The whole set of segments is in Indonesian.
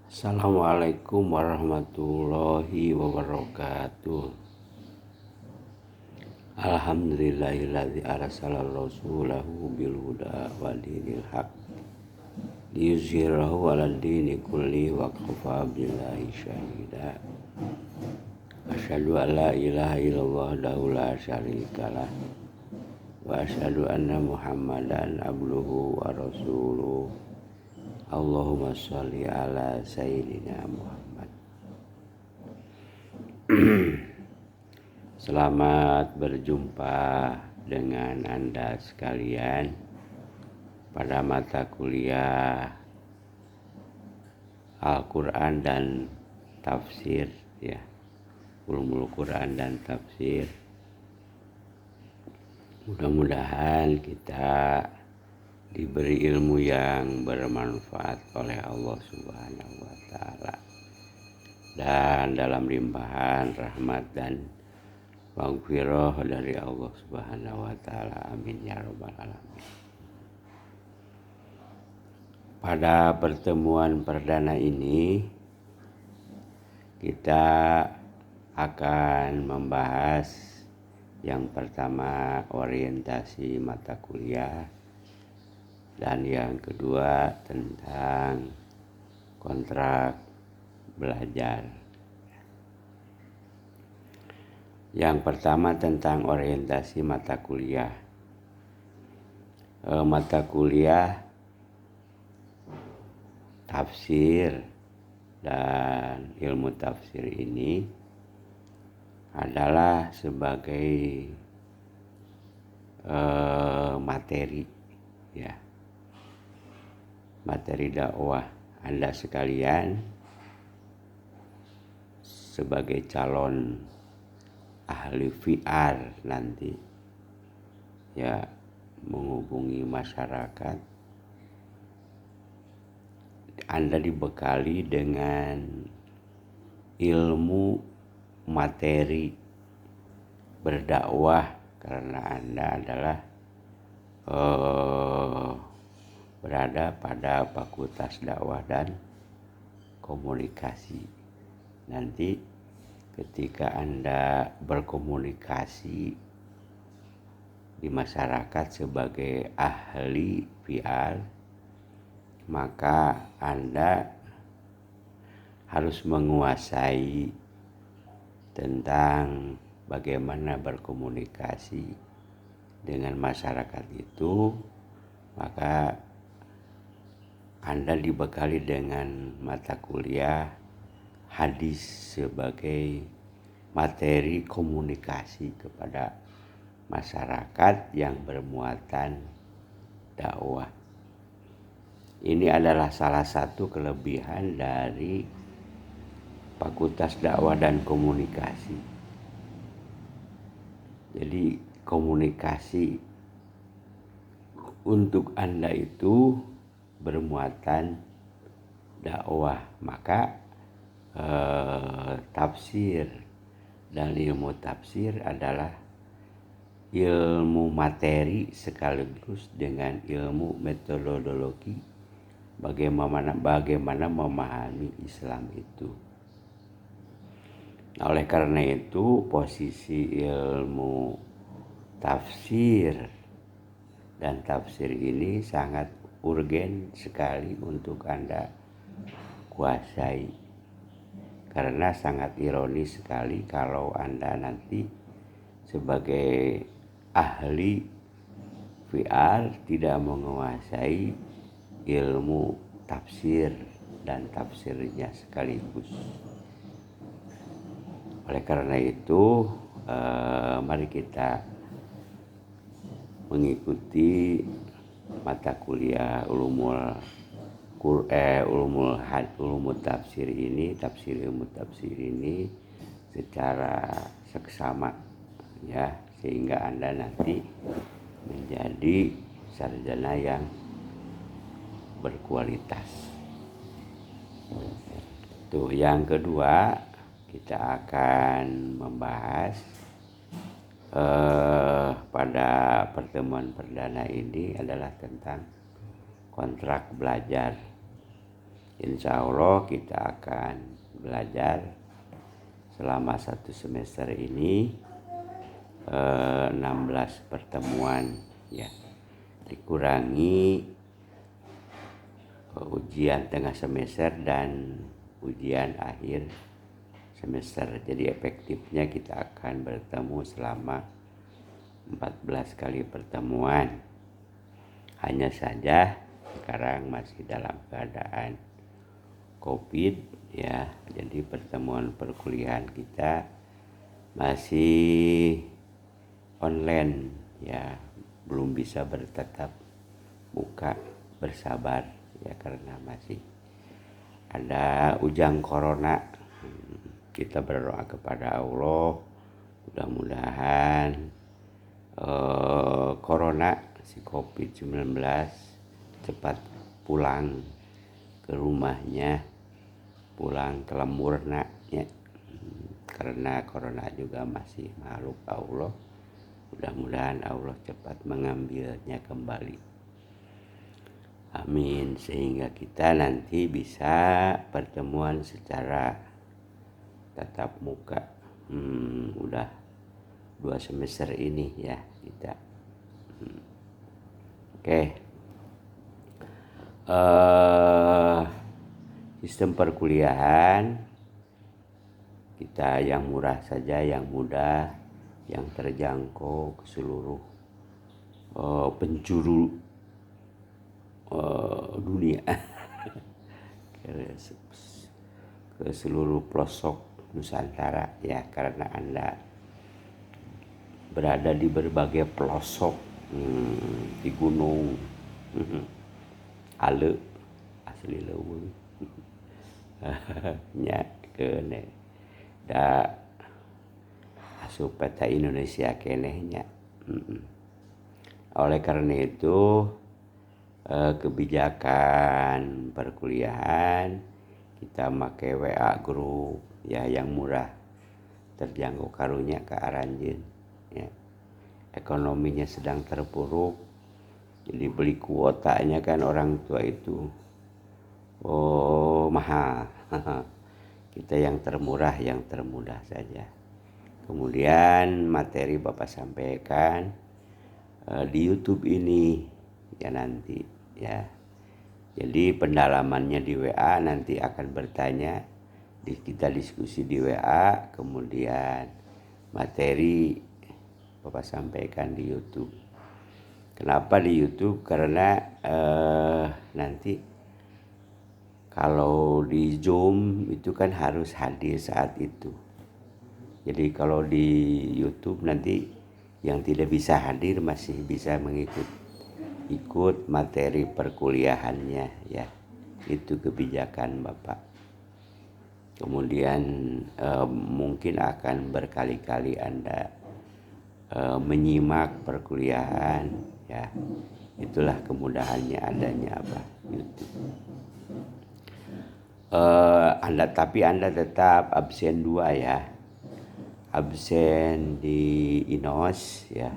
Assalamualaikum warahmatullahi wabarakatuh. Alhamdulillahilladzi arsala rasulahu bil huda wa dinil haq liyuzhirahu 'alad dini kulli wa kafa billahi syahida. Asyhadu an la ilaha illallah wahdahu la syarikalah wa asyhadu anna Muhammadan abduhu wa rasuluh. Allahumma sholli ala sayyidina Muhammad. Selamat berjumpa dengan Anda sekalian pada mata kuliah Al-Quran dan Tafsir, ya, Ulumul Quran dan Tafsir. Mudah-mudahan kita diberi ilmu yang bermanfaat oleh Allah Subhanahu wa Ta'ala, dan dalam limpahan rahmat dan maghfirah dari Allah Subhanahu wa Ta'ala. Amin ya rabbal alamin. Pada pertemuan perdana ini kita akan membahas yang pertama orientasi mata kuliah, dan yang kedua tentang kontrak belajar. Yang pertama tentang orientasi mata kuliah. Mata kuliah tafsir dan ilmu tafsir ini adalah sebagai materi, ya, materi dakwah Anda sekalian sebagai calon ahli VR nanti, ya, menghubungi masyarakat. Anda dibekali dengan ilmu materi berdakwah karena Anda adalah berada pada Fakultas Dakwah dan Komunikasi. Nanti ketika Anda berkomunikasi di masyarakat sebagai ahli VR, maka Anda harus menguasai tentang bagaimana berkomunikasi dengan masyarakat itu. Maka Anda dibekali dengan mata kuliah hadis sebagai materi komunikasi kepada masyarakat yang bermuatan dakwah. Ini adalah salah satu kelebihan dari Fakultas Dakwah dan Komunikasi. Jadi komunikasi untuk Anda itu bermuatan dakwah, maka tafsir dan ilmu tafsir adalah ilmu materi sekaligus dengan ilmu metodologi bagaimana memahami Islam itu. Nah, oleh karena itu posisi ilmu tafsir dan tafsir ini sangat urgen sekali untuk Anda kuasai, karena sangat ironis sekali kalau Anda nanti sebagai ahli VR tidak menguasai ilmu tafsir dan tafsirnya sekaligus. Oleh karena itu mari kita mengikuti mata kuliah ulumul tafsir ini, tafsir ilmu tafsir ini secara seksama, ya, sehingga Anda nanti menjadi sarjana yang berkualitas. Tuh, yang kedua kita akan membahas pada pertemuan perdana ini adalah tentang kontrak belajar. Insya Allah kita akan belajar selama 1 semester ini 16 pertemuan ya, dikurangi ujian tengah semester dan ujian akhir semester. Jadi efektifnya kita akan bertemu selama 14 kali pertemuan. Hanya saja sekarang masih dalam keadaan COVID ya, jadi pertemuan perkuliahan kita masih online ya, belum bisa bertatap muka. Bersabar ya, karena masih ada ujang corona. Kita berdoa kepada Allah mudah-mudahan corona si COVID-19 cepat pulang ke rumahnya, pulang ke lemurna ya. Karena corona juga masih makhluk Allah, mudah-mudahan Allah cepat mengambilnya kembali. Amin, sehingga kita nanti bisa pertemuan secara tatap muka. Udah 2 semester ini ya kita. Oke. Sistem perkuliahan kita yang murah saja, yang mudah, yang terjangkau ke seluruh penjuru dunia, ke seluruh pelosok Nusantara ya, karena Anda berada di berbagai pelosok, di gunung, ale asli leuweung nya kene da asup peta Indonesia kenehnya. Oleh karena itu kebijakan perkuliahan kita make WA group ya, yang murah, terjangkau karunya ke aranjeun ya. Ekonominya sedang terpuruk, jadi beli kuotanya kan orang tua itu mahal. Kita yang termurah, yang termudah saja. Kemudian materi Bapak sampaikan di YouTube ini ya nanti ya. Jadi pendalamannya di WA, nanti akan bertanya, kita diskusi di WA, kemudian materi Bapak sampaikan di YouTube. Kenapa di YouTube? Karena nanti kalau di Zoom itu kan harus hadir saat itu. Jadi kalau di YouTube nanti yang tidak bisa hadir masih bisa ikut materi perkuliahannya ya. Itu kebijakan Bapak. Kemudian mungkin akan berkali-kali Anda menyimak perkuliahan ya. Itulah kemudahannya adanya YouTube. Anda tetap absen 2 ya. Absen di INOS ya.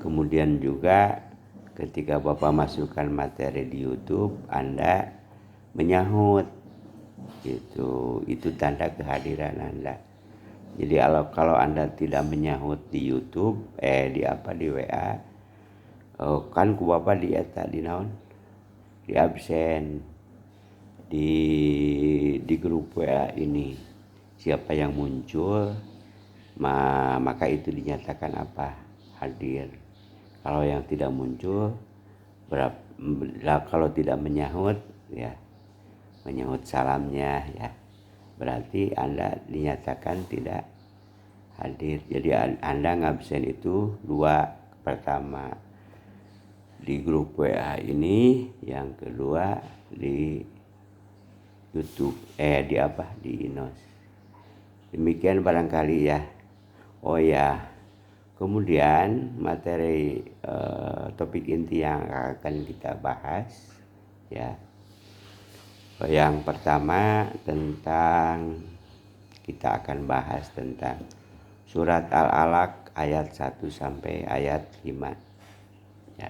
Kemudian juga ketika Bapak masukkan materi di YouTube, Anda menyahut gitu. Itu tanda kehadiran Anda. Jadi kalau Anda tidak menyahut di YouTube, di WA, kan ku Bapak di naon? Di absen di grup WA ini. Siapa yang muncul maka itu dinyatakan hadir. Kalau yang tidak muncul, kalau tidak menyahut ya, menyahut salamnya ya, berarti Anda dinyatakan tidak hadir. Jadi Anda ngabsen itu 2, pertama di grup WA ini, yang kedua di YouTube di INOS. Demikian barangkali ya. Oh ya, kemudian materi topik inti yang akan kita bahas ya. Yang pertama kita akan bahas tentang surat Al-Alaq ayat 1 sampai ayat 5 ya.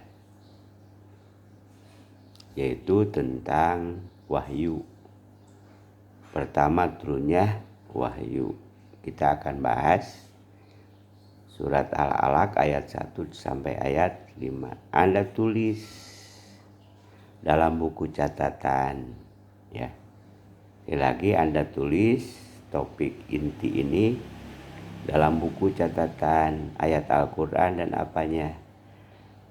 Yaitu tentang wahyu. Pertama turunnya wahyu. Kita akan bahas surat Al-Alaq ayat 1 sampai ayat 5. Anda tulis dalam buku catatan ya. Sekali lagi Anda tulis topik inti ini dalam buku catatan ayat Al-Quran dan apanya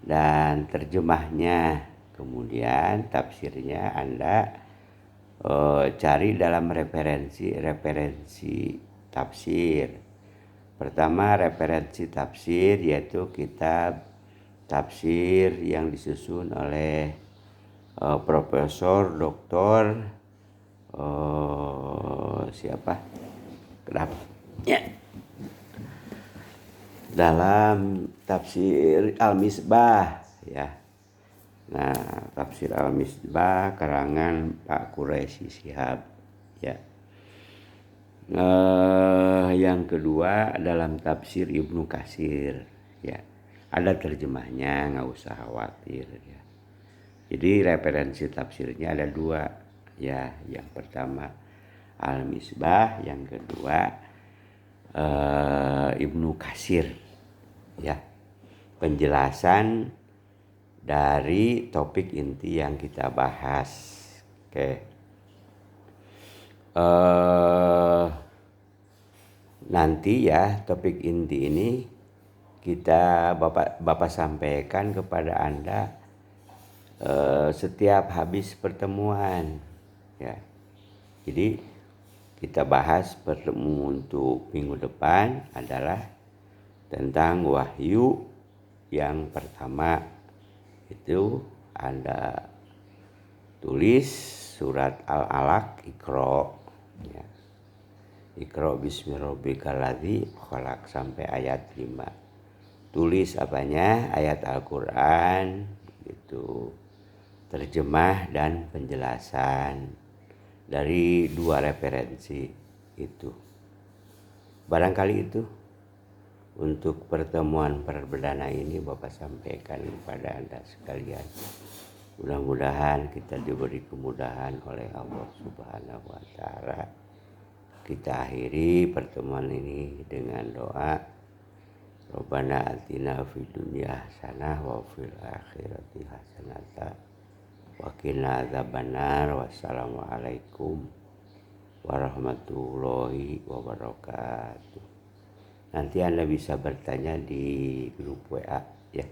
dan terjemahnya. Kemudian tafsirnya Anda cari dalam referensi tafsir. Pertama referensi tafsir yaitu kitab tafsir yang disusun oleh Profesor Doktor siapa? Kenapa? Ya. Dalam tafsir Al-Misbah ya. Nah, tafsir Al-Misbah karangan Pak Quraisy Shihab ya. Yang kedua dalam tafsir Ibnu Katsir ya. Ada terjemahnya, nggak usah khawatir ya. Jadi referensi tafsirnya ada dua ya. Yang pertama Al-Misbah, yang kedua Ibnu Katsir ya. Penjelasan dari topik inti yang kita bahas. Oke. Nanti ya topik inti ini kita Bapak sampaikan kepada Anda setiap habis pertemuan ya. Jadi kita bahas pertemuan untuk minggu depan adalah tentang wahyu yang pertama. Itu Anda tulis surat Al-Alaq Iqra ya. Iqra bismi rabbikal ladzi khalaq sampai ayat 5. Tulis apanya? Ayat Al-Qur'an itu terjemah dan penjelasan dari dua referensi itu. Barangkali itu untuk pertemuan perdana ini Bapak sampaikan kepada Anda sekalian. Mudah-mudahan kita diberi kemudahan oleh Allah Subhanahu wa taala. Kita akhiri pertemuan ini dengan doa. Rabbana atina fid dunya hasanah wa fil akhirati hasanah wa qina adzabannar. Wassalamualaikum warahmatullahi wabarakatuh. Nanti Anda bisa bertanya di grup WA ya.